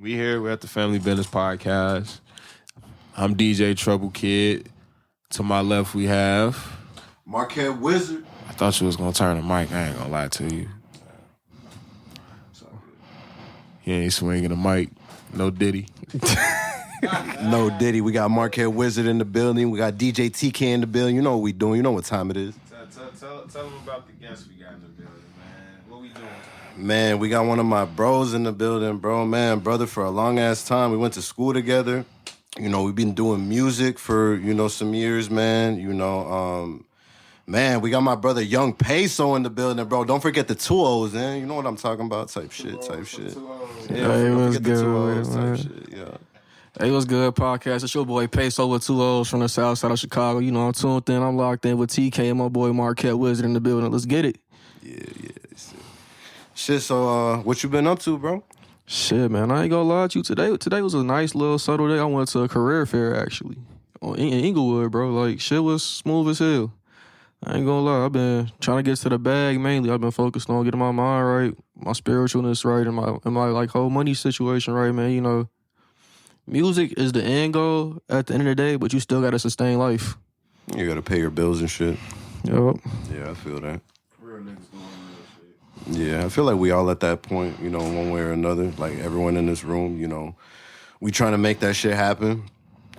We here. We're at the Family Business Podcast. I'm DJ Trouble Kid. To my left, we have Marquette Wizard. I thought you was gonna turn the mic. I ain't gonna lie to you. He ain't swinging the mic. No Diddy. No Diddy. We got Marquette Wizard in the building. We got DJ TK in the building. You know what we doing. You know what time it is. Tell them about the guests we got in the building, man. What we doing? Man, we got one of my bros in the building, bro. Man, brother, for a long-ass time. We went to school together. You know, we've been doing music for, some years, man. Man, we got my brother Young Peso in the building, bro. Don't forget the 2 O's, man. You know what I'm talking about? Type shit. Yeah, don't forget the 2 good, O's man. type shit, yeah. Hey, what's good, podcast? It's your boy Pesoo with 2 O's from the south side of Chicago. You know, I'm tuned in. I'm locked in with TK and my boy Marquette Wizard in the building. Let's get it. Yeah. Shit, so what you been up to, bro? Shit, man, I ain't gonna lie to you. Today was a nice little subtle day. I went to a career fair, actually, in Inglewood, bro. Like, shit was smooth as hell. I ain't gonna lie. I've been trying to get to the bag mainly. I've been focused on getting my mind right, my spiritualness right, and my like whole money situation right, man. You know, music is the end goal at the end of the day, but you still gotta sustain life. You gotta pay your bills and shit. Yup. Yeah, I feel that. Real niggas doing real shit. Yeah, I feel like we all at that point, one way or another. Like everyone in this room, we trying to make that shit happen.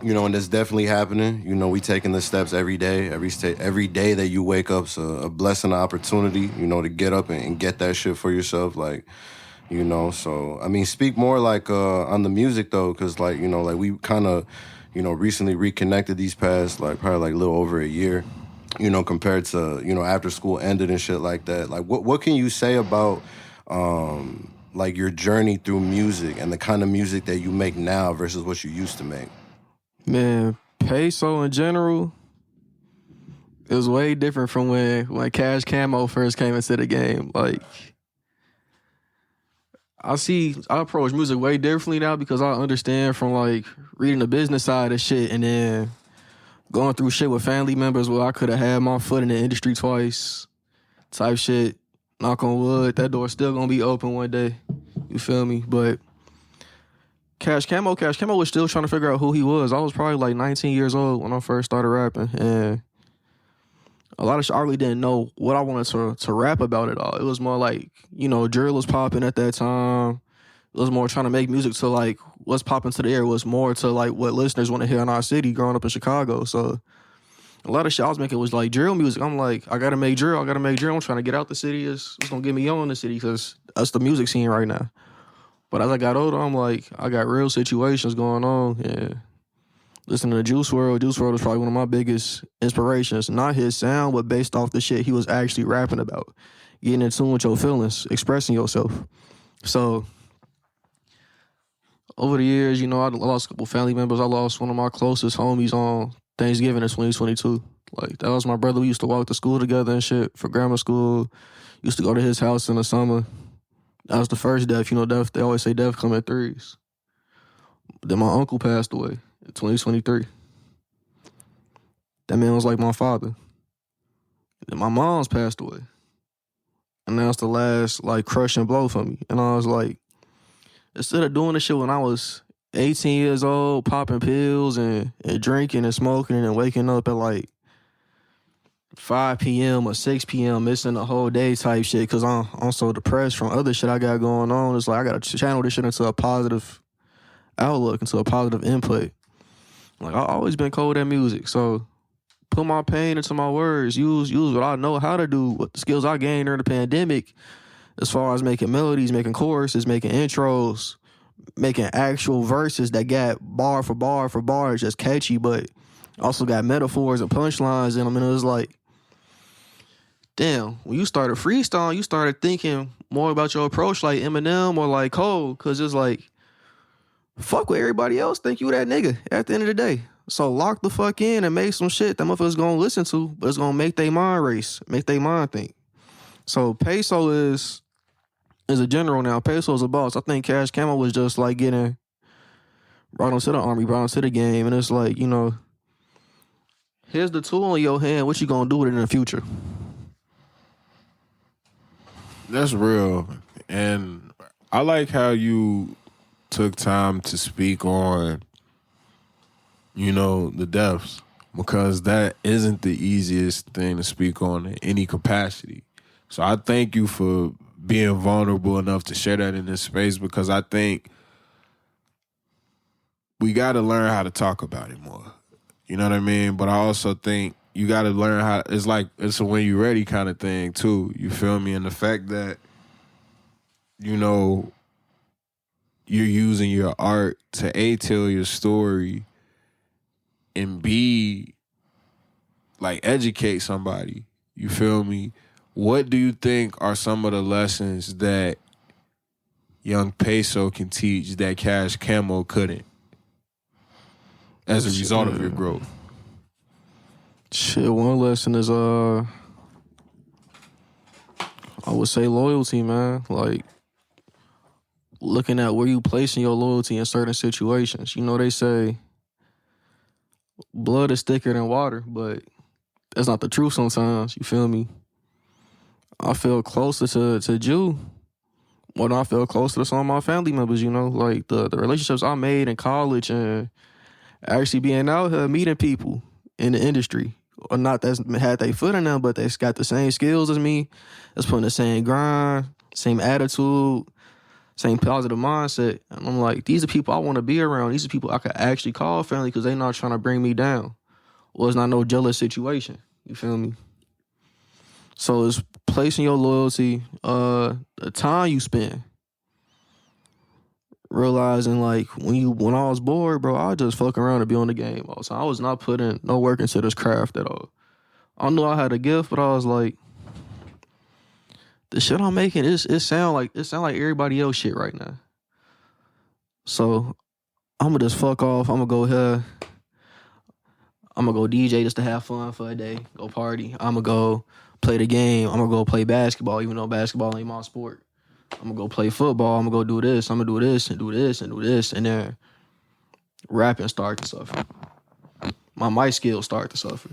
And it's definitely happening. We taking the steps every day. Every day that you wake up's a blessing, an opportunity, to get up and get that shit for yourself. Like, so, I mean, speak more like on the music though, because like we kind of, recently reconnected these past, like probably like a little over a year, compared to, after school ended and shit like that. Like, what can you say about, like your journey through music and the kind of music that you make now versus what you used to make? Man, Peso in general, it was way different from when Cash Camo first came into the game. Like, I approach music way differently now because I understand from like reading the business side of shit and then going through shit with family members where I could have had my foot in the industry twice type shit. Knock on wood, that door's still gonna be open one day. You feel me? But Cash Camo was still trying to figure out who he was. I was probably like 19 years old when I first started rapping. And a lot of shit, I really didn't know what I wanted to rap about at all. It was more like, drill was popping at that time. It was more trying to make music to like what's popping to the air. It was more to like what listeners want to hear in our city growing up in Chicago. So a lot of shit I was making was like drill music. I'm like, I gotta make drill. I'm trying to get out the city. It's gonna get me on in the city because that's the music scene right now. But as I got older, I'm like, I got real situations going on. And listening to Juice WRLD. Juice WRLD was probably one of my biggest inspirations. Not his sound, but based off the shit he was actually rapping about. Getting in tune with your feelings, expressing yourself. So, over the years, I lost a couple family members. I lost one of my closest homies on Thanksgiving in 2022. Like, that was my brother. We used to walk to school together and shit for grammar school. Used to go to his house in the summer. That was the first death. Death, they always say death come in threes. Then my uncle passed away in 2023. That man was like my father. Then my mom's passed away. And that's the last, like, crushing blow for me. And I was like, instead of doing this shit when I was 18 years old, popping pills and drinking and smoking and waking up at, like, 5 p.m. or 6 p.m. missing the whole day type shit because I'm so depressed from other shit I got going on. It's like I got to channel this shit into a positive outlook, into a positive input. Like, I've always been cold at music, so put my pain into my words, use what I know how to do, what the skills I gained during the pandemic as far as making melodies, making choruses, making intros, making actual verses that got bar for bar, just catchy, but also got metaphors and punchlines in them. And it was like, damn, when you started freestyling, you started thinking more about your approach like Eminem or like Cole, because it's like, fuck what everybody else think you that nigga at the end of the day. So lock the fuck in and make some shit that motherfuckers gonna listen to, but it's gonna make their mind race, make their mind think. So Peso is a general now. Peso is a boss. I think Cash Camo was just like getting brought onto the army, brought onto the game, and it's like, here's the tool in your hand. What you gonna do with it in the future? That's real. And I like how you took time to speak on, the deaths, because that isn't the easiest thing to speak on in any capacity. So I thank you for being vulnerable enough to share that in this space, because I think we got to learn how to talk about it more. You know what I mean? But I also think you got to learn how, it's a when you ready kind of thing too. You feel me? And the fact that, you're using your art to A, tell your story, and B, like, educate somebody. You feel me? What do you think are some of the lessons that Young Peso can teach that Cash Camo couldn't as a result of your growth? Shit, one lesson is I would say loyalty, man. Like, looking at where you placing your loyalty in certain situations. They say blood is thicker than water, but that's not the truth sometimes. You feel me? I feel closer to Jew more than I feel closer to some of my family members, like the relationships I made in college and actually being out here meeting people in the industry. Or not that's had their foot in them, but that's got the same skills as me, that's putting the same grind, same attitude, same positive mindset. And I'm like, these are people I want to be around. These are people I could actually call family because they're not trying to bring me down. Or it's not no jealous situation. You feel me? So it's placing your loyalty, the time you spend. Realizing, like, when I was bored, bro, I just fuck around and be on the game all the time. I was not putting no work into this craft at all. I knew I had a gift, but I was like, the shit I'm making, it sound like everybody else shit right now. So I'm gonna just fuck off. I'm gonna go here. I'm gonna go DJ just to have fun for a day, go party. I'm gonna go play the game. I'm gonna go play basketball, even though basketball ain't my sport. I'm gonna go play football. I'm gonna go do this. I'm gonna do this and do this and do this. And then rapping start to suffer. My mic skills start to suffer.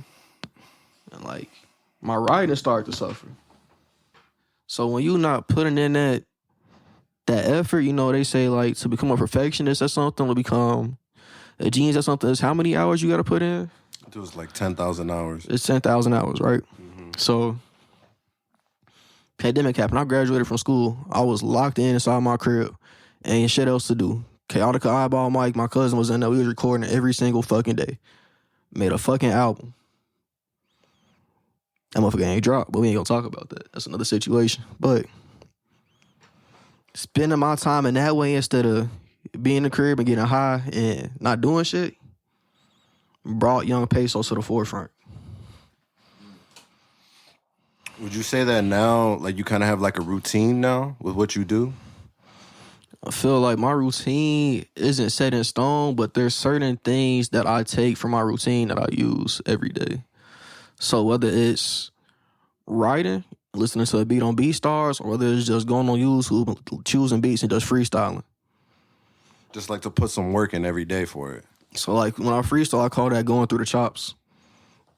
And like my writing start to suffer. So when you not putting in that effort, they say, like, to become a perfectionist or something, to become a genius or something, is how many hours you gotta put in? It was like 10,000 hours. It's 10,000 hours, right? Mm-hmm. So pandemic happened. I graduated from school. I was locked in inside my crib. Ain't shit else to do. Chaotic Eyeball Mike, my cousin, was in there. We was recording every single fucking day. Made a fucking album. That motherfucker ain't dropped, but we ain't gonna talk about that. That's another situation. But spending my time in that way instead of being in the crib and getting high and not doing shit brought Young Peso to the forefront. Would you say that now, like, you kind of have like a routine now with what you do? I feel like my routine isn't set in stone, but there's certain things that I take from my routine that I use every day. So whether it's writing, listening to a beat on BeatStars, or whether it's just going on YouTube, choosing beats and just freestyling. Just like to put some work in every day for it. So like when I freestyle, I call that going through the chops.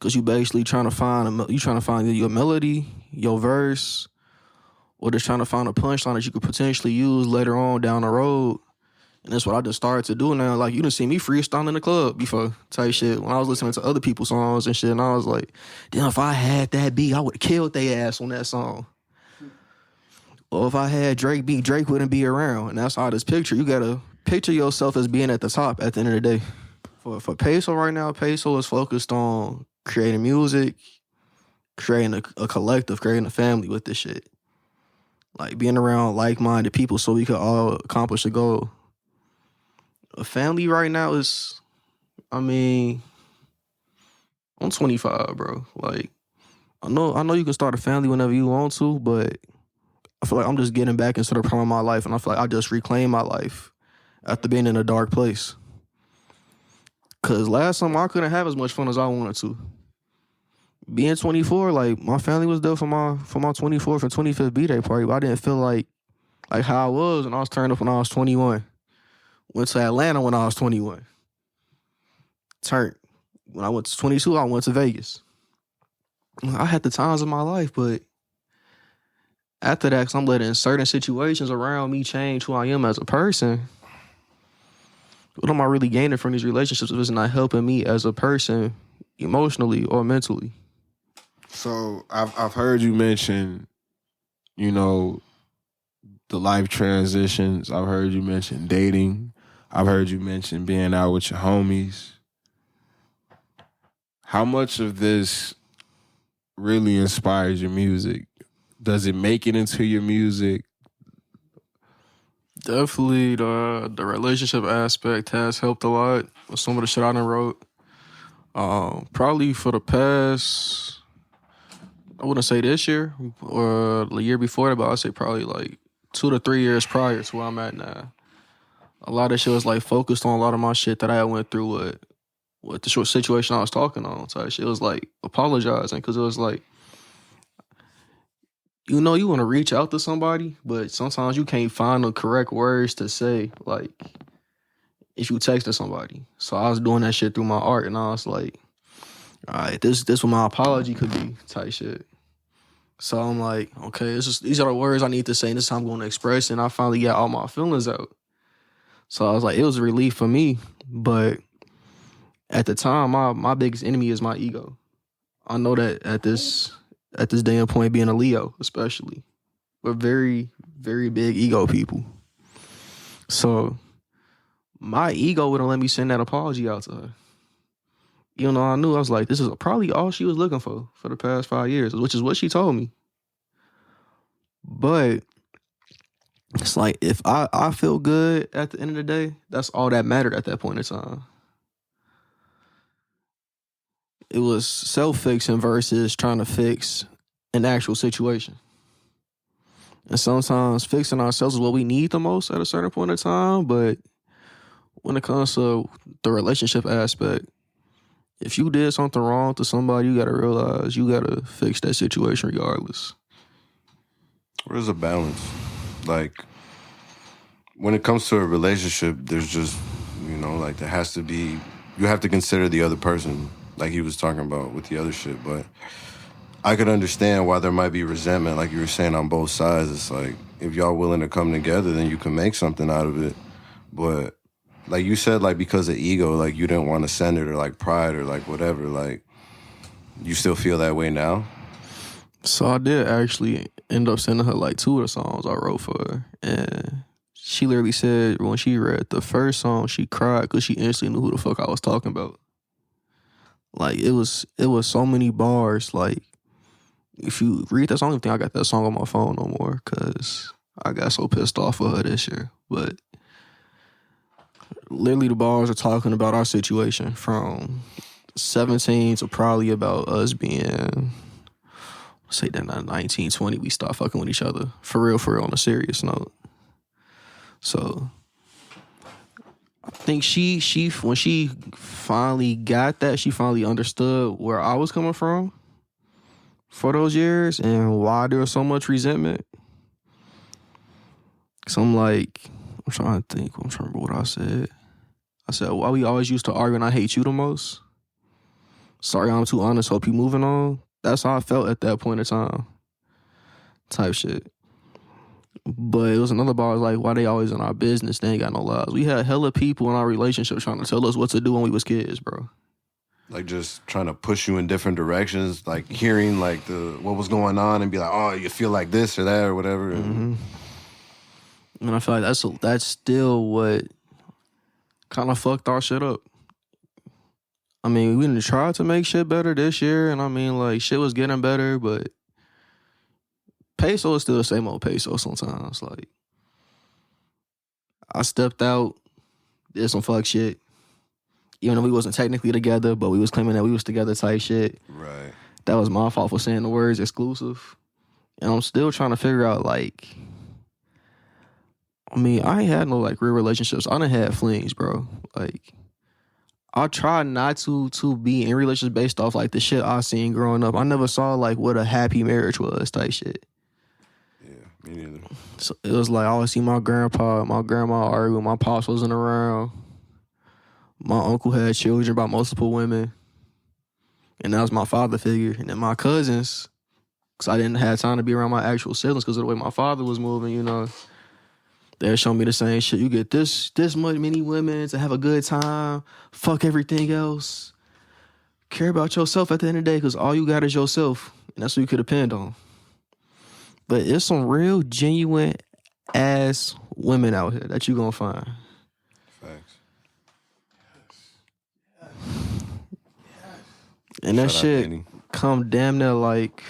Cause you basically trying to find your melody, your verse, or just trying to find a punchline that you could potentially use later on down the road. And that's what I just started to do now. Like, you done see me freestyle in the club before, type shit. When I was listening to other people's songs and shit, and I was like, damn, if I had that beat, I would have killed their ass on that song. Or if I had Drake beat, Drake wouldn't be around. And that's how this picture. You gotta picture yourself as being at the top at the end of the day. For Peso right now, Peso is focused on creating music, creating a collective, creating a family with this shit. Like being around like-minded people so we could all accomplish a goal. A family right now is, I'm 25, bro. Like, I know you can start a family whenever you want to, but I feel like I'm just getting back into the prime of my life, and I feel like I just reclaimed my life after being in a dark place. Cause last summer I couldn't have as much fun as I wanted to. Being 24, like, my family was there for my 24th and 25th B-Day party, but I didn't feel like how I was when I was turned up when I was 21. Went to Atlanta when I was 21. Turned. When I went to 22, I went to Vegas. I had the times of my life, but after that, because I'm letting certain situations around me change who I am as a person, What am I really gaining from these relationships if it's not helping me as a person emotionally or mentally? So I've heard you mention, you know, the life transitions. I've heard you mention dating. I've heard you mention being out with your homies. How much of this really inspires your music? Does it make it into your music? Definitely the relationship aspect has helped a lot with some of the shit I done wrote. Probably for the past, I wouldn't say this year or the year before that, but I'd say probably like 2 to 3 years prior to where I'm at now. A lot of shit was like focused on a lot of my shit that I went through with the short situation I was talking on. Type shit. It was like apologizing because it was like, you know, you want to reach out to somebody, but sometimes you can't find the correct words to say, like, if you texting somebody. So I was doing that shit through my art, and I was like, all right, this what my apology could be, type shit. So I'm like, okay, these are the words I need to say, and this is how I'm going to express, and I finally got all my feelings out. So I was like, it was a relief for me, but at the time, my biggest enemy is my ego. I know that at this day and point, being a Leo, especially, we're very, very big ego people. So my ego wouldn't let me send that apology out to her. You know, I knew, I was like, this is probably all she was looking for the past 5 years, which is what she told me. But it's like, if I feel good at the end of the day, that's all that mattered at that point in time. It was self-fixing versus trying to fix an actual situation. And sometimes fixing ourselves is what we need the most at a certain point in time. But when it comes to the relationship aspect, if you did something wrong to somebody, you got to realize you got to fix that situation regardless. Where's the balance? Like, when it comes to a relationship, there's just, you know, like there has to be, you have to consider the other person, like he was talking about with the other shit. But I could understand why there might be resentment, like you were saying, on both sides. It's like, if y'all willing to come together, then you can make something out of it. But like you said, like because of ego, like you didn't want to send it, or like pride, or like whatever, like you still feel that way now? So I did actually end up sending her like 2 of the songs I wrote for her. And she literally said when she read the first song, she cried because she instantly knew who the fuck I was talking about. Like, it was so many bars. Like, if you read that song, I don't think I got that song on my phone no more because I got so pissed off with her this year. But literally the bars are talking about our situation from 17 to probably about us being, say that 19, 20, we start fucking with each other. For real, on a serious note. So I think she when she finally got that, she finally understood where I was coming from for those years and why there was so much resentment. So I'm like, I'm trying to remember what I said. I said, why we always used to argue and I hate you the most? Sorry, I'm too honest, hope you moving on. That's how I felt at that point in time. Type shit. But it was another bar, like, why they always in our business? They ain't got no lives. We had hella people in our relationship trying to tell us what to do when we was kids, bro. Like just trying to push you in different directions, like hearing like what was going on and be like, oh, you feel like this or that or whatever. Mm-hmm. And I feel like that's still what kind of fucked our shit up. I mean, we didn't try to make shit better this year, and I mean, like, shit was getting better, but Peso is still the same old Peso sometimes. Like, I stepped out, did some fuck shit. Even though we wasn't technically together, but we was claiming that we was together type shit. Right. That was my fault for saying the words exclusive. And I'm still trying to figure out, like, I mean, I ain't had no, like, real relationships. I done had flings, bro. Like, I try not to be in relationships based off, like, the shit I seen growing up. I never saw, like, what a happy marriage was type shit. Yeah, me neither. So it was like, I always see my grandpa, my grandma argue, my pops wasn't around. My uncle had children by multiple women. And that was my father figure. And then my cousins, because I didn't have time to be around my actual siblings because of the way my father was moving, you know. They'll show me the same shit. You get this many women to have a good time. Fuck everything else. Care about yourself at the end of the day, because all you got is yourself. And that's what you could depend on. But it's some real genuine ass women out here that you gonna find. Facts. And that Shout out shit Penny. come damn near like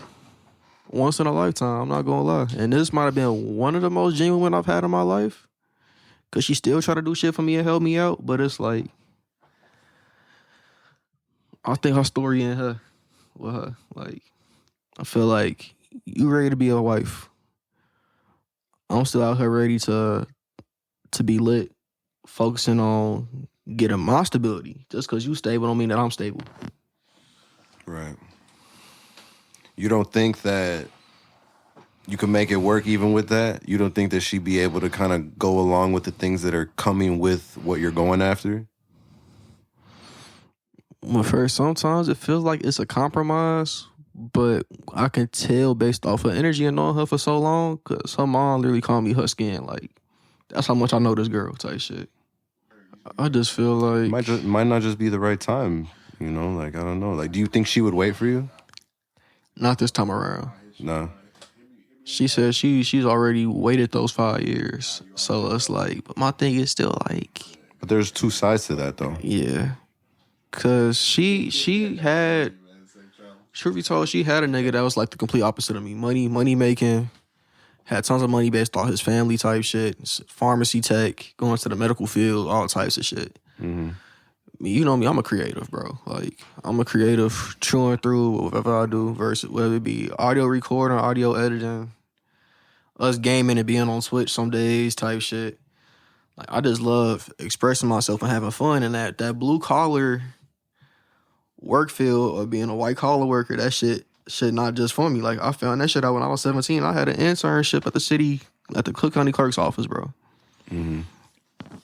once in a lifetime, I'm not gonna lie. And this might have been one of the most genuine women I've had in my life. Cause she still try to do shit for me and help me out. But it's like, I think her story in her with her. Like, I feel like you ready to be a wife. I'm still out here ready to be lit, focusing on getting my stability. Just cause you stable don't mean that I'm stable. Right. You don't think that you can make it work even with that? You don't think that she'd be able to kind of go along with the things that are coming with what you're going after? Well, first, sometimes it feels like it's a compromise, but I can tell based off her energy and knowing her for so long, because her mom literally called me her skin. Like, that's how much I know this girl type shit. I just feel like... Might not just be the right time, you know? Like, I don't know. Like, do you think she would wait for you? Not this time around. No. She said she's already waited those 5 years. So it's like, but my thing is still like... But there's two sides to that, though. Yeah. Because she had... Truth be told, she had a nigga that was like the complete opposite of me. Money making, had tons of money based on his family type shit, pharmacy tech, going to the medical field, all types of shit. Mm-hmm. You know me, I'm a creative, bro. Like, I'm a creative, chewing through whatever I do, versus whether it be audio recording, audio editing, us gaming and being on Twitch some days type shit. Like, I just love expressing myself and having fun, and that blue collar work field or being a white collar worker, that shit not just for me. Like, I found that shit out when I was 17. I had an internship at the Cook County Clerk's office, bro. Mm-hmm.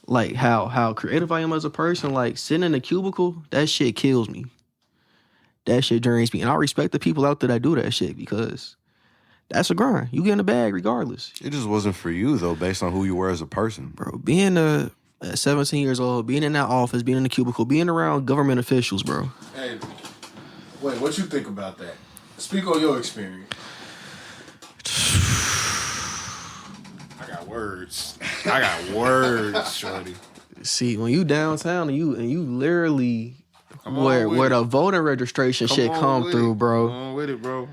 Like, how creative I am as a person, like, sitting in a cubicle, that shit kills me. That shit drains me. And I respect the people out there that do that shit, because that's a grind. You get in the bag regardless. It just wasn't for you, though, based on who you were as a person. Bro, being at 17 years old, being in that office, being in the cubicle, being around government officials, bro. Hey, wait, what you think about that? Speak on your experience. I got words, shorty. See, when you downtown and you literally Come where the voter registration shit come through, bro. Come on with it, bro.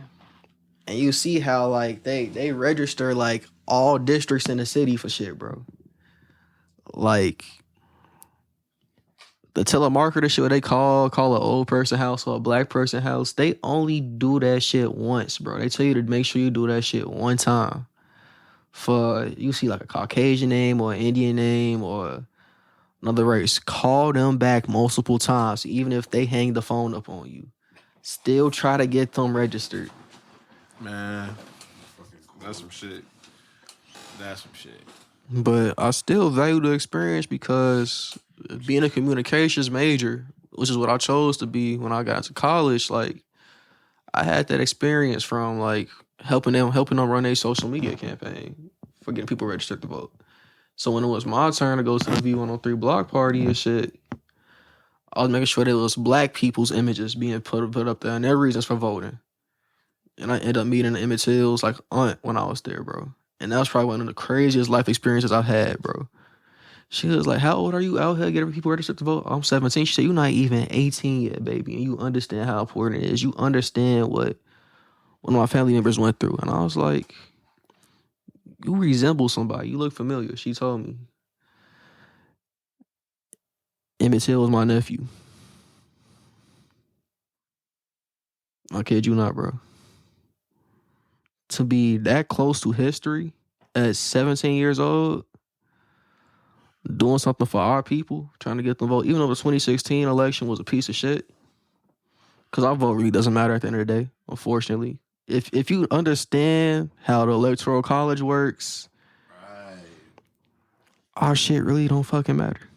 And you see how like they register like all districts in the city for shit, bro. Like the telemarketer shit, what they call an old person house or a black person house, they only do that shit once, bro. They tell you to make sure you do that shit one time. For you see like a Caucasian name or an Indian name or another race, call them back multiple times, even if they hang the phone up on you. Still try to get them registered. Man, that's some shit. That's some shit. But I still value the experience, because being a communications major, which is what I chose to be when I got into college, like, I had that experience from like helping them run their social media campaign for getting people registered to vote. So when it was my turn to go to the V103 block party and shit, I was making sure there was black people's images being put up there and their reasons for voting. And I ended up meeting Emmett Till's like aunt when I was there, bro. And that was probably one of the craziest life experiences I've had, bro. She was like, how old are you out here getting people registered to vote? I'm 17. She said, you're not even 18 yet, baby. And you understand how important it is. You understand what one of my family members went through. And I was like, you resemble somebody. You look familiar. She told me. Emmett Till was my nephew. I kid you not, bro. To be that close to history at 17 years old, doing something for our people, trying to get them vote, even though the 2016 election was a piece of shit, because our vote really doesn't matter at the end of the day, unfortunately. If you understand how the electoral college works, right, our shit really don't fucking matter.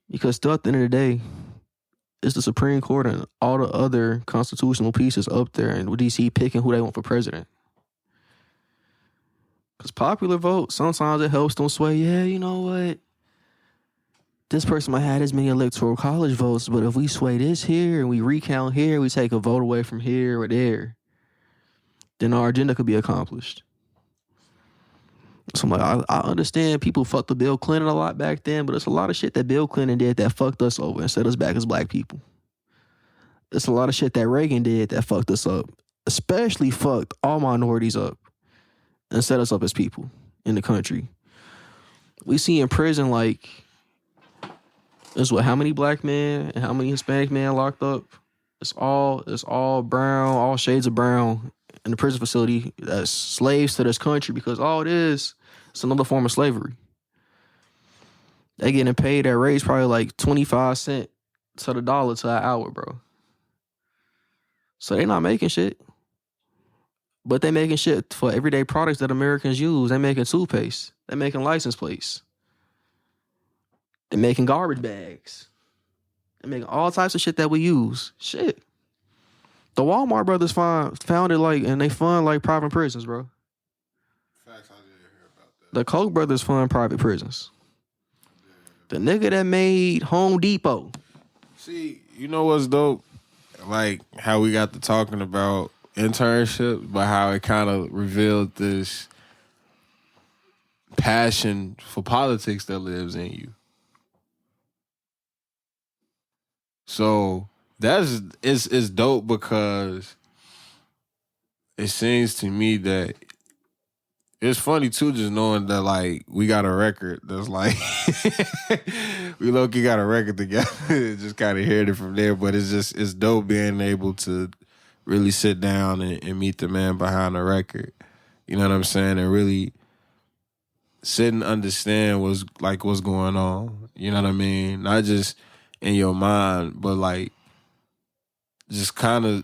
Because still at the end of the day, it's the Supreme Court and all the other constitutional pieces up there, and with DC picking who they want for president. Because popular vote, sometimes it helps them sway, yeah, you know what? This person might have as many electoral college votes, but if we sway this here and we recount here, we take a vote away from here or there, then our agenda could be accomplished. So I'm like, I understand people fucked with Bill Clinton a lot back then, but it's a lot of shit that Bill Clinton did that fucked us over and set us back as black people. It's a lot of shit that Reagan did that fucked us up, especially fucked all minorities up and set us up as people in the country. We see in prison, like, it's what, how many black men and how many Hispanic men locked up? It's all brown, all shades of brown in the prison facility that's slaves to this country, because all it is, it's another form of slavery. They getting paid that rate's probably like 25 cents to the dollar to an hour, bro. So they not making shit. But they making shit for everyday products that Americans use. They making toothpaste. They making license plates. They making garbage bags. They making all types of shit that we use. Shit. The Walmart brothers founded like, and they fund like private prisons, bro. Facts, I didn't hear about that. The Koch brothers fund private prisons. The nigga that made Home Depot. See, you know what's dope? Like how we got to talking about internship, but how it kind of revealed this passion for politics that lives in you. So it's dope because it seems to me that it's funny too, just knowing that like we got a record that's like we low-key got a record together. Just kind of hearing it from there, but it's dope being able to really sit down and meet the man behind the record. You know what I'm saying? And really sit and understand what's going on. You know what I mean? Not just in your mind, but like just kind of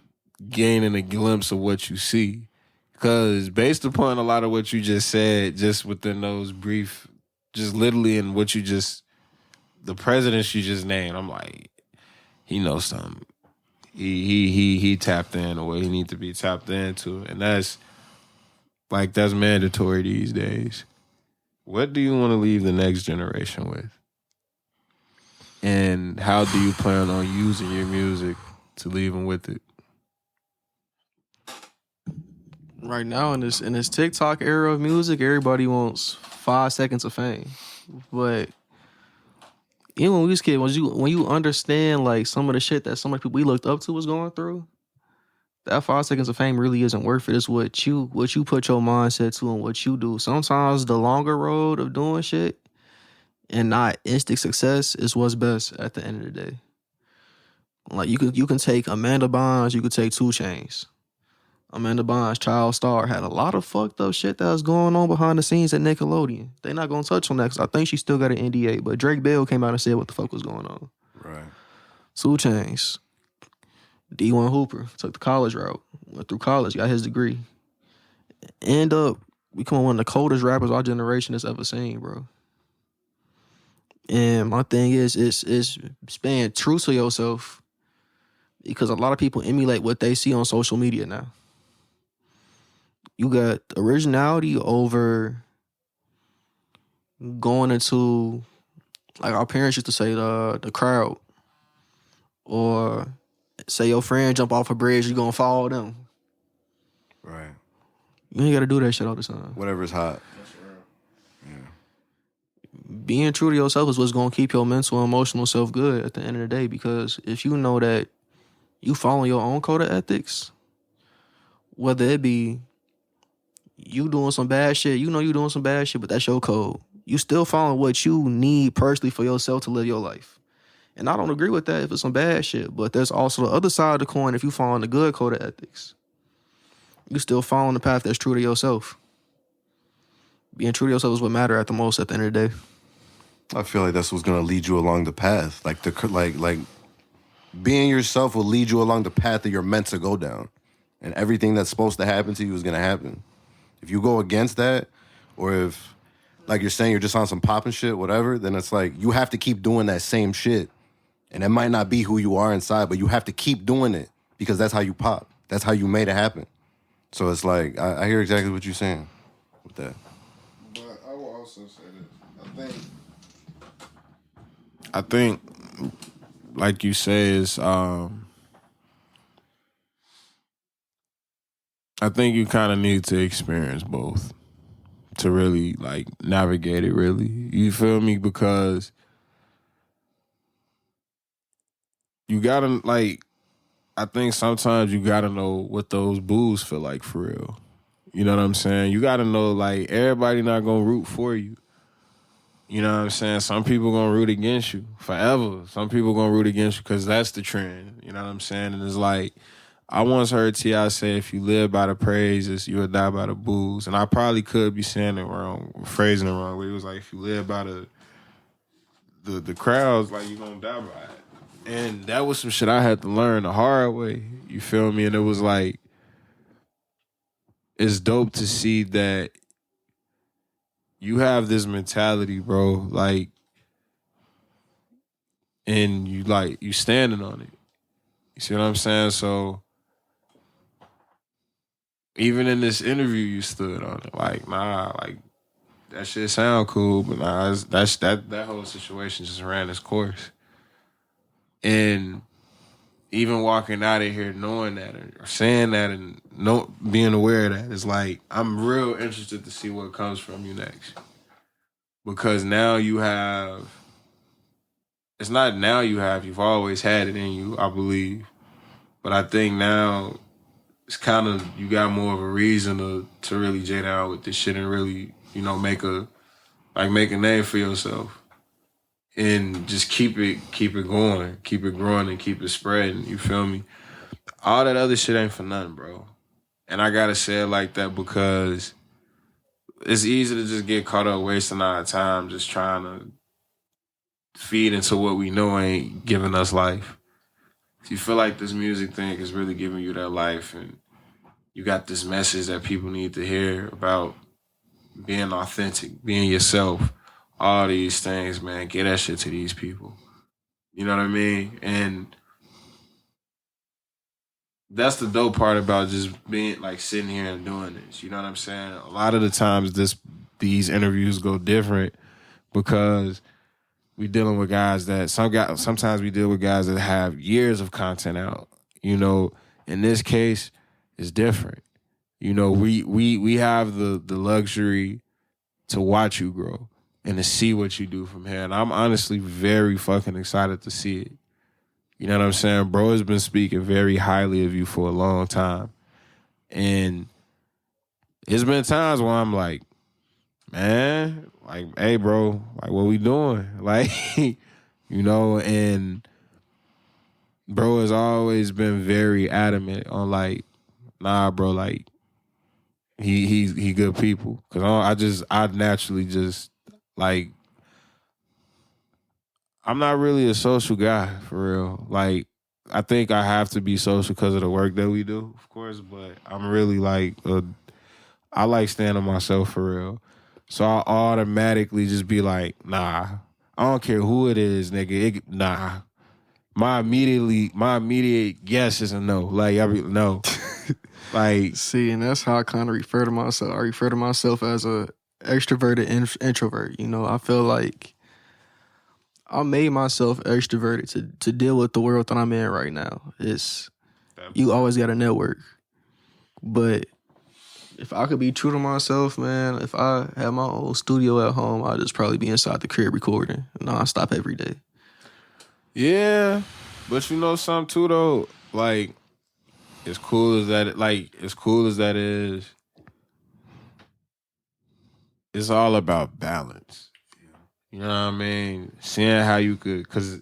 gaining a glimpse of what you see. Because based upon a lot of what you just said, just within those brief, just literally in what you just, the presidents you just named, I'm like, he knows something. He tapped in the way he needs to be tapped into. And that's mandatory these days. What do you want to leave the next generation with? And how do you plan on using your music to leave them with it? Right now in this TikTok era of music, everybody wants 5 seconds of fame. But even when we was kids, when you understand like some of the shit that some of the people we looked up to was going through, that 5 seconds of fame really isn't worth it. It's what you put your mindset to and what you do. Sometimes the longer road of doing shit and not instant success is what's best at the end of the day. Like you can take Amanda Bynes, you could take 2 Chainz. Amanda Bynes, child star, had a lot of fucked up shit that was going on behind the scenes at Nickelodeon. They not gonna touch on that because I think she still got an NDA. But Drake Bell came out and said what the fuck was going on. Right. 2 Chainz. D1 Hooper took the college route. Went through college, got his degree. End up becoming one of the coldest rappers our generation has ever seen, bro. And my thing is being true to yourself, because a lot of people emulate what they see on social media now. You got originality over going into, like our parents used to say, the crowd. Or say your friend jump off a bridge, you gonna follow them. Right. You ain't gotta do that shit all the time. Whatever's hot. That's real. Yeah. Being true to yourself is what's gonna keep your mental and emotional self good at the end of the day. Because if you know that you follow your own code of ethics, whether it be you doing some bad shit, you know you doing some bad shit, but that's your code. You still following what you need personally for yourself to live your life. And I don't agree with that if it's some bad shit, but there's also the other side of the coin if you following the good code of ethics. You still following the path that's true to yourself. Being true to yourself is what matters at the most at the end of the day. I feel like that's what's gonna lead you along the path. Like being yourself will lead you along the path that you're meant to go down. And everything that's supposed to happen to you is gonna happen. If you go against that, or if, like you're saying, you're just on some popping shit, whatever, then it's like you have to keep doing that same shit. And it might not be who you are inside, but you have to keep doing it because that's how you pop. That's how you made it happen. So it's like, I hear exactly what you're saying with that. I think, like you say, is I think you kind of need to experience both to really like navigate it. Really, you feel me? Because you gotta like. I think sometimes you gotta know what those boos feel like for real. You know what I'm saying? You gotta know like everybody not gonna root for you. You know what I'm saying? Some people gonna root against you forever. Some people gonna root against you because that's the trend. You know what I'm saying? And it's like, I once heard T.I. say, if you live by the praises, you will die by the boos. And I probably could be saying it wrong, phrasing it wrong, but it was like, if you live by the crowds, like, you gonna die by it. And that was some shit I had to learn the hard way. You feel me? And it was like, it's dope to see that you have this mentality, bro, like, and you standing on it. You see what I'm saying? So even in this interview, you stood on it. Like, nah, like, that shit sound cool, but nah, that whole situation just ran its course. And even walking out of here knowing that or saying that and being aware of that, it's like, I'm real interested to see what comes from you next. Because now you have, it's not now you have, you've always had it in you, I believe. But I think now it's kind of, you got more of a reason to really J down with this shit and really, you know, make a name for yourself. And just keep it going, keep it growing, and keep it spreading. You feel me? All that other shit ain't for nothing, bro. And I gotta say it like that because it's easy to just get caught up wasting our time just trying to feed into what we know ain't giving us life. If you feel like this music thing is really giving you that life and you got this message that people need to hear about being authentic, being yourself, all these things, man, get that shit to these people. You know what I mean? And that's the dope part about just being like sitting here and doing this. You know what I'm saying? A lot of the times these interviews go different because we dealing with guys that sometimes we deal with guys that have years of content out. You know, in this case, it's different. You know, we have the luxury to watch you grow and to see what you do from here. And I'm honestly very fucking excited to see it. You know what I'm saying? Bro has been speaking very highly of you for a long time. And it's been times where I'm like, man, like, hey, bro, like, what we doing? Like, you know, and bro has always been very adamant on like, nah, bro, like, he good people. Cause I naturally just like, I'm not really a social guy for real. Like, I think I have to be social because of the work that we do, of course. But I'm really like, I like staying on myself for real. So I automatically just be like, nah, I don't care who it is, nigga. Nah. My immediate guess is a no. Like, no. Like, See, and that's how I kind of refer to myself. I refer to myself as a extroverted introvert. You know, I feel like I made myself extroverted to deal with the world that I'm in right now. You always got a network. But if I could be true to myself, man, if I had my own studio at home, I'd just probably be inside the crib recording nonstop every day. yeah, but you know something too though, like, as cool as that is, it's all about balance. You know what I mean? Seeing how you could, cause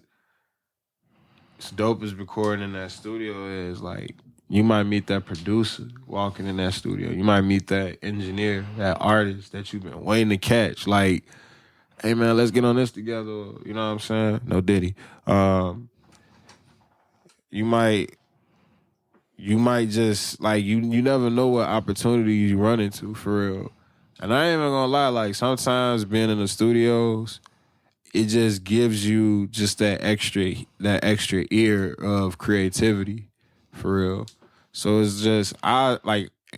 as dope as recording in that studio is, like, you might meet that producer walking in that studio. You might meet that engineer, that artist that you've been waiting to catch. Like, hey man, let's get on this together. You know what I'm saying? No Diddy. You might just like you never know what opportunities you run into for real. And I ain't even gonna lie, like sometimes being in the studios, it just gives you just that extra ear of creativity for real. So it's just I'm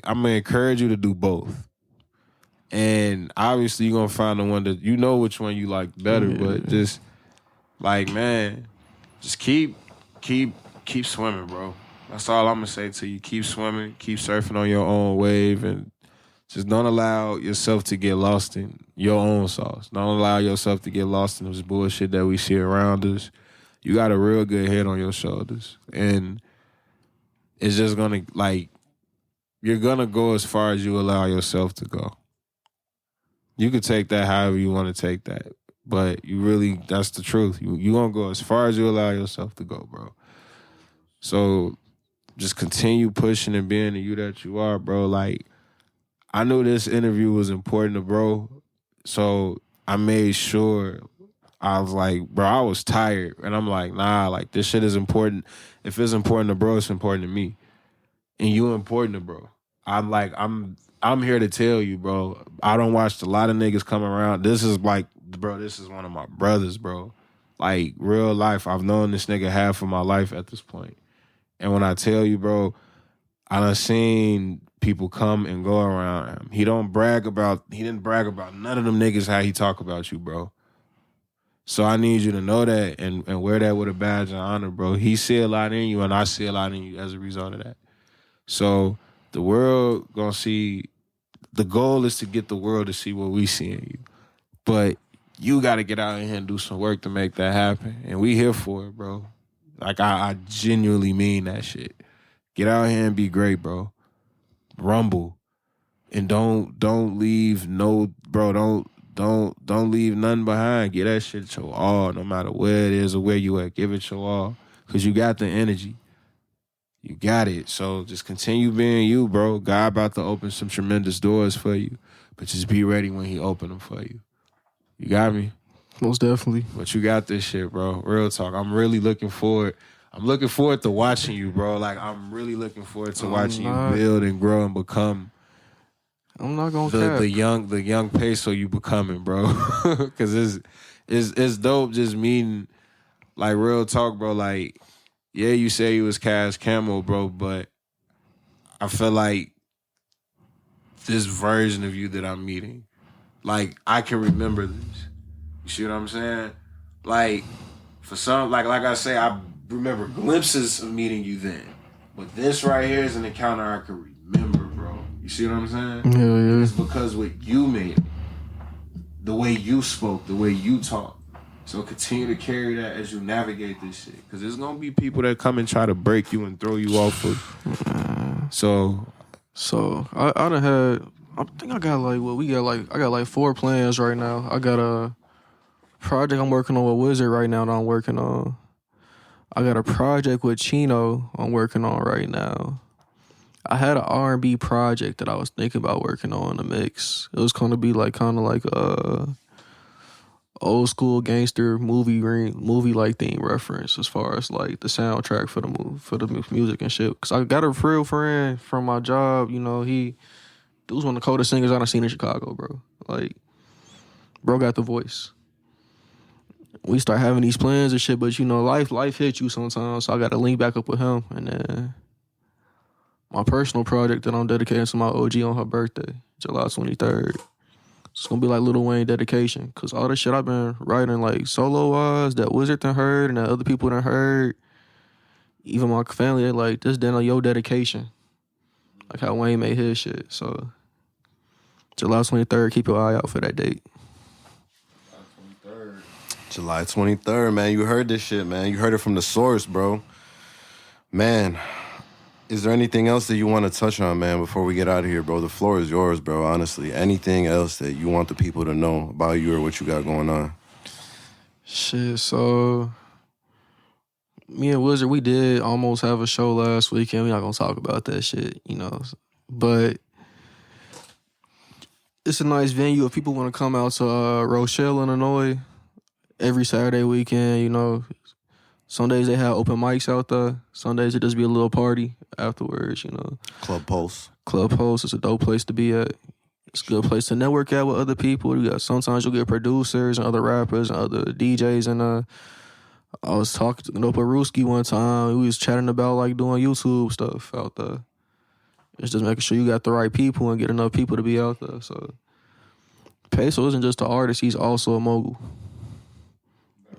gonna encourage you to do both. And obviously you're gonna find the one that you know which one you like better, but just Like, man, just keep swimming, bro. That's all I'm gonna say to you. Keep swimming, keep surfing on your own wave, and just don't allow yourself to get lost in your own sauce. Don't allow yourself to get lost in this bullshit that we see around us. You got a real good head on your shoulders, and it's just gonna, like, you're gonna go as far as you allow yourself to go. You could take that however you want to take that, but you really, that's the truth. You gonna go as far as you allow yourself to go, bro. So just continue pushing and being the you that you are, bro. Like, I knew this interview was important to bro, so I made sure. I was like, bro, I was tired, and I'm like, nah, like, this shit is important. If it's important to bro, it's important to me, and you important to bro. I'm here to tell you, bro. I don't watch a lot of niggas come around. This is like, bro, this is one of my brothers, bro. Like, real life. I've known this nigga half of my life at this point. And when I tell you, bro, I done seen people come and go around him. He didn't brag about none of them niggas how he talk about you, bro. So I need you to know that and wear that with a badge of honor, bro. He see a lot in you, and I see a lot in you as a result of that. So the world gonna see, the goal is to get the world to see what we see in you. But you gotta get out here and do some work to make that happen. And we here for it, bro. Like, I genuinely mean that shit. Get out here and be great, bro. Rumble. And don't leave don't leave nothing behind. Get that shit your all, no matter where it is or where you at. Give it your all. Cause you got the energy. You got it. So just continue being you, bro. God about to open some tremendous doors for you. But just be ready when he open them for you. You got me? Most definitely. But you got this shit, bro. Real talk. I'm really looking forward. I'm looking forward to watching you, bro. Like, I'm really looking forward to watching you build and grow and become. I'm not gonna cap. The young Peso you becoming, bro. Cause it's dope just meeting, like, real talk, bro. Like, yeah, you say you was Cash Camo, bro, but I feel like this version of you that I'm meeting, like, I can remember this. You see what I'm saying? Like, for some, like I say, I remember glimpses of meeting you then. But this right here is an encounter I can remember, bro. You see what I'm saying? Yeah. It's because what you made, the way you spoke, the way you talk. So continue to carry that as you navigate this shit. Because there's going to be people that come and try to break you and throw you off of. So I done had, I think I got I got like 4 plans right now. I got a project I'm working on with Wizard right now that I'm working on. I got a project with Chino I'm working on right now. I had an R&B project that I was thinking about working on in the mix. It was going to be like kind of like old school gangster movie like theme reference as far as like the soundtrack for the movie, for the music and shit. Cause I got a real friend from my job. You know, he was one of the coldest singers I done seen in Chicago, bro. Like, bro got the voice. We start having these plans and shit, but you know, life hits you sometimes. So I got to link back up with him, and then my personal project that I'm dedicating to my OG on her birthday, July 23rd. It's gonna be like Lil Wayne dedication, cause all the shit I've been writing like solo wise that Wizard done heard and that other people done heard, even my family, they like this done your dedication, like how Wayne made his shit. So July 23rd, keep your eye out for that date. July 23rd, man. You heard this shit, man. You heard it from the source, bro. Man, is there anything else that you want to touch on, man, before we get out of here, bro? The floor is yours, bro, honestly. Anything else that you want the people to know about you or what you got going on? Shit, so me and Wizard, we did almost have a show last weekend. We're not going to talk about that shit, you know. But it's a nice venue if people want to come out to Rochelle, Illinois, every Saturday weekend, you know. Some days they have open mics out there. Some days it just be a little party afterwards, you know. Club Pulse is a dope place to be at. It's a good place to network out with other people. Sometimes you'll get producers and other rappers and other DJs. And I was talking to Noparuski one time. We was chatting about like doing YouTube stuff out there. It's just making sure you got the right people and get enough people to be out there. So Peso isn't just an artist, he's also a mogul.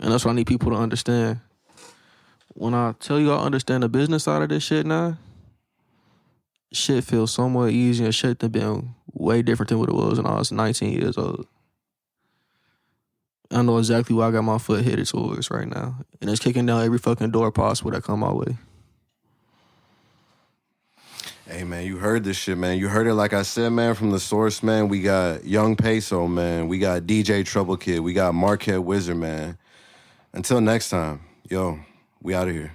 And that's what I need people to understand. When I tell you I understand the business side of this shit now, shit feels somewhat easier and shit that been way different than what it was when I was 19 years old. I know exactly where I got my foot headed towards right now. And it's kicking down every fucking door possible that come my way. Hey, man, you heard this shit, man. You heard it, like I said, man, from the source, man. We got Young Peso, man. We got DJ Trouble Kid. We got Marquette Wizard, man. Until next time, yo, we out of here.